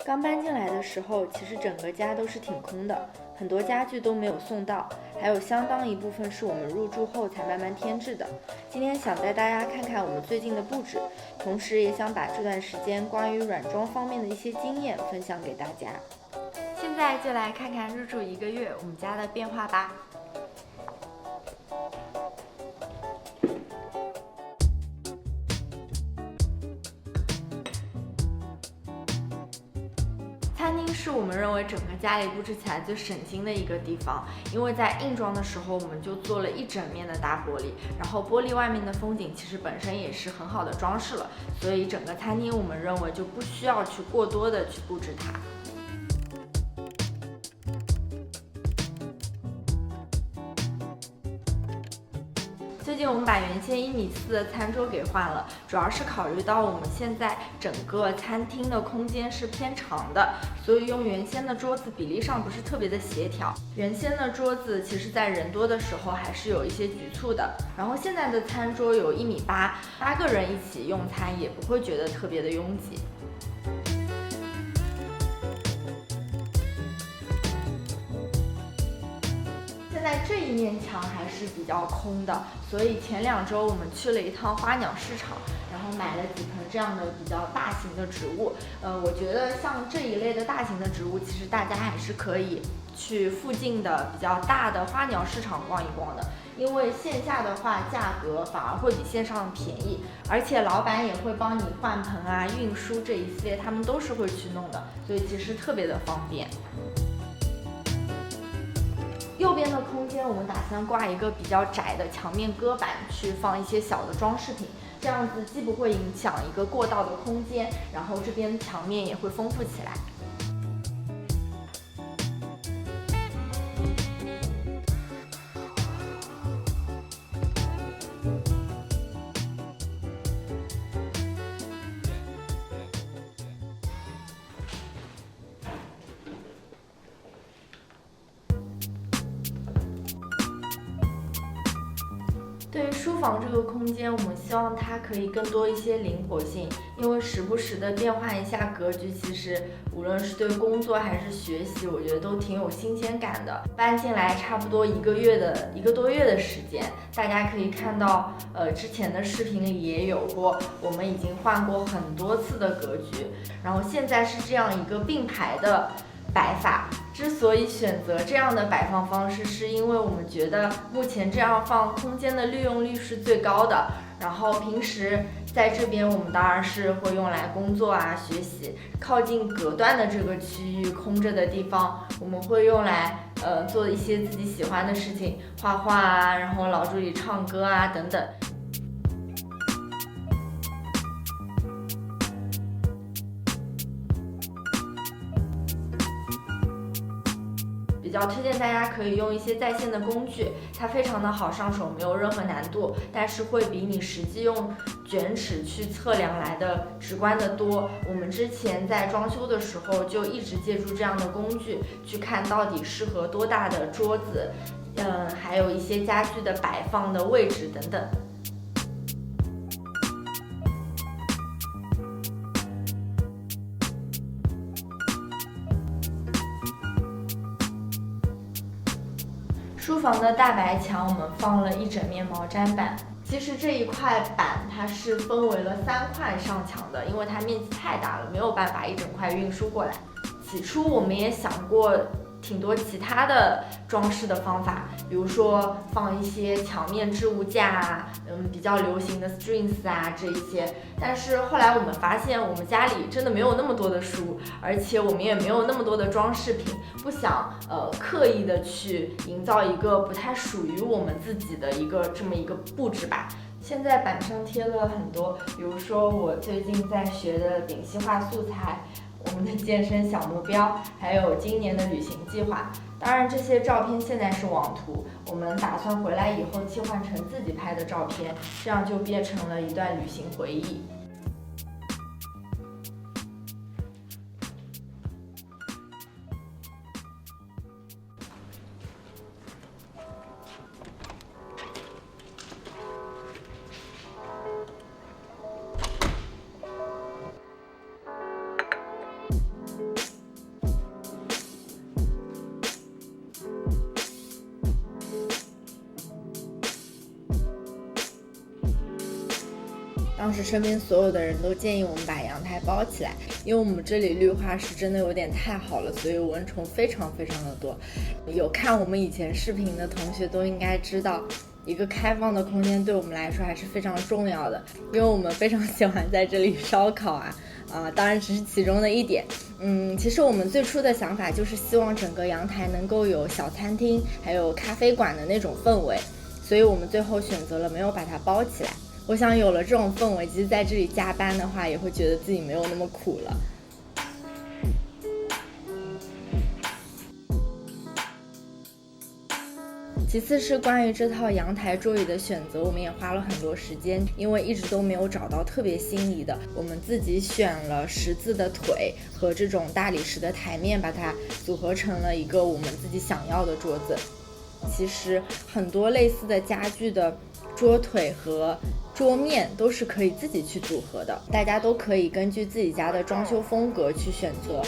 刚搬进来的时候，其实整个家都是挺空的，很多家具都没有送到，还有相当一部分是我们入住后才慢慢添置的。今天想带大家看看我们最近的布置，同时也想把这段时间关于软装方面的一些经验分享给大家。现在就来看看入住1个月我们家的变化吧。餐厅是我们认为整个家里布置起来最省心的一个地方，因为在硬装的时候我们就做了一整面的大玻璃，然后玻璃外面的风景其实本身也是很好的装饰了，所以整个餐厅我们认为就不需要去过多的去布置它。最近我们把原先1.4米的餐桌给换了，主要是考虑到我们现在整个餐厅的空间是偏长的，所以用原先的桌子比例上不是特别的协调。原先的桌子其实在人多的时候还是有一些局促的，然后现在的餐桌有1.8米，8个人一起用餐也不会觉得特别的拥挤。现在这一面墙还是比较空的，所以前2周我们去了一趟花鸟市场，然后买了几盆这样的比较大型的植物。我觉得像这一类的大型的植物，其实大家还是可以去附近的比较大的花鸟市场逛一逛的，因为线下的话价格反而会比线上便宜，而且老板也会帮你换盆啊、运输这一系列，他们都是会去弄的，所以其实特别的方便。右边的空间我们打算挂一个比较窄的墙面隔板，去放一些小的装饰品，这样子既不会影响一个过道的空间，然后这边墙面也会丰富起来。对于书房这个空间，我们希望它可以更多一些灵活性，因为时不时的变换一下格局，其实无论是对工作还是学习，我觉得都挺有新鲜感的。搬进来差不多1个多月的时间，大家可以看到，之前的视频里也有过，我们已经换过很多次的格局，然后现在是这样一个并排的摆法。之所以选择这样的摆放方式，是因为我们觉得目前这样放空间的利用率是最高的。然后平时在这边我们当然是会用来工作啊、学习。靠近隔断的这个区域空着的地方，我们会用来做一些自己喜欢的事情，画画啊，然后老助理唱歌啊等等。比较推荐大家可以用一些在线的工具，它非常的好上手，没有任何难度，但是会比你实际用卷尺去测量来的直观的多。我们之前在装修的时候就一直借助这样的工具，去看到底适合多大的桌子，还有一些家具的摆放的位置等等。书房的大白墙，我们放了一整面毛毡板。其实这一块板它是分为了3块上墙的，因为它面积太大了，没有办法一整块运输过来。起初我们也想过挺多其他的装饰的方法，比如说放一些墙面置物架啊，比较流行的 strings 啊这一些。但是后来我们发现，我们家里真的没有那么多的书，而且我们也没有那么多的装饰品，不想刻意的去营造一个不太属于我们自己的这么一个布置吧。现在板上贴了很多，比如说我最近在学的丙烯画素材，我们的健身小目标，还有今年的旅行计划。当然这些照片现在是网图，我们打算回来以后切换成自己拍的照片，这样就变成了一段旅行回忆。当时身边所有的人都建议我们把阳台包起来，因为我们这里绿化是真的有点太好了，所以蚊虫非常非常的多。有看我们以前视频的同学都应该知道，一个开放的空间对我们来说还是非常重要的，因为我们非常喜欢在这里烧烤当然只是其中的一点。其实我们最初的想法就是希望整个阳台能够有小餐厅还有咖啡馆的那种氛围，所以我们最后选择了没有把它包起来。我想有了这种氛围，其实在这里加班的话也会觉得自己没有那么苦了。其次是关于这套阳台桌椅的选择，我们也花了很多时间，因为一直都没有找到特别心仪的。我们自己选了十字的腿和这种大理石的台面，把它组合成了一个我们自己想要的桌子。其实很多类似的家具的桌腿和桌面都是可以自己去组合的，大家都可以根据自己家的装修风格去选择。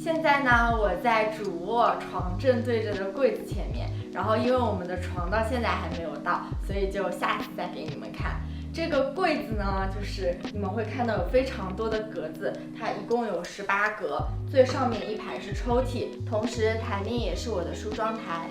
现在呢，我在主卧床正对着的柜子前面，然后因为我们的床到现在还没有到，所以就下次再给你们看。这个柜子呢，就是你们会看到有非常多的格子，它一共有18格，最上面一排是抽屉，同时台面也是我的梳妆台。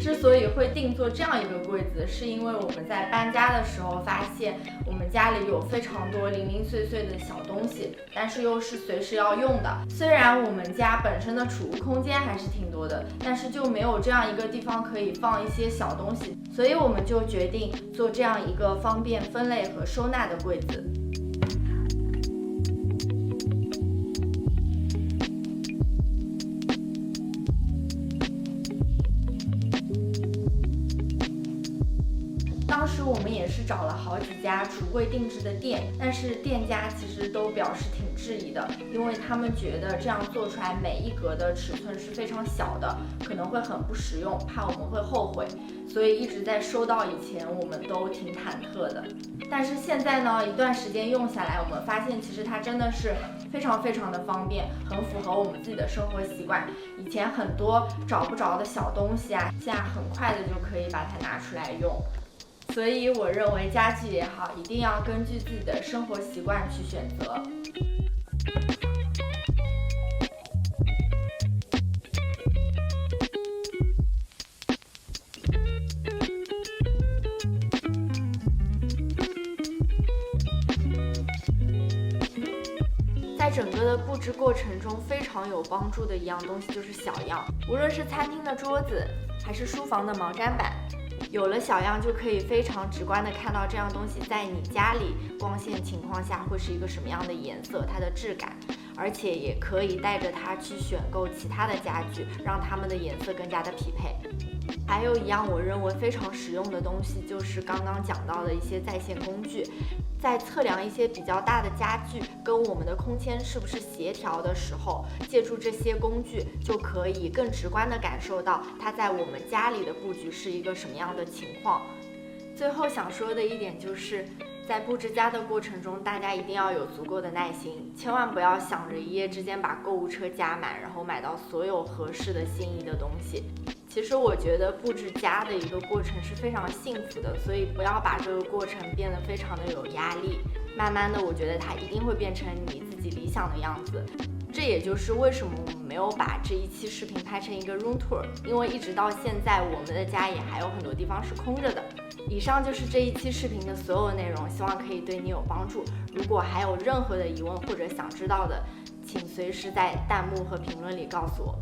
之所以会定做这样一个柜子，是因为我们在搬家的时候发现，我们家里有非常多零零碎碎的小东西，但是又是随时要用的。虽然我们家本身的储物空间还是挺多的，但是就没有这样一个地方可以放一些小东西，所以我们就决定做这样一个方便分类和收纳的柜子。当时我们也是找了好几家橱柜定制的店，但是店家其实都表示挺质疑的，因为他们觉得这样做出来每一格的尺寸是非常小的，可能会很不实用，怕我们会后悔，所以一直在收到以前我们都挺忐忑的。但是现在呢，一段时间用下来，我们发现其实它真的是非常非常的方便，很符合我们自己的生活习惯。以前很多找不着的小东西现在很快的就可以把它拿出来用。所以我认为家具也好，一定要根据自己的生活习惯去选择。在整个的布置过程中，非常有帮助的一样东西就是小样，无论是餐厅的桌子，还是书房的毛毡板。有了小样，就可以非常直观的看到这样东西在你家里光线情况下会是一个什么样的颜色，它的质感，而且也可以带着它去选购其他的家具，让它们的颜色更加的匹配。还有一样我认为非常实用的东西，就是刚刚讲到的一些在线工具。在测量一些比较大的家具跟我们的空间是不是协调的时候，借助这些工具就可以更直观地感受到它在我们家里的布局是一个什么样的情况。最后想说的一点就是，在布置家的过程中，大家一定要有足够的耐心，千万不要想着一夜之间把购物车加满，然后买到所有合适的心仪的东西。其实我觉得布置家的一个过程是非常幸福的，所以不要把这个过程变得非常的有压力。慢慢的，我觉得它一定会变成你自己理想的样子。这也就是为什么我们没有把这一期视频拍成一个 room tour， 因为一直到现在我们的家也还有很多地方是空着的。以上就是这一期视频的所有内容，希望可以对你有帮助。如果还有任何的疑问或者想知道的，请随时在弹幕和评论里告诉我。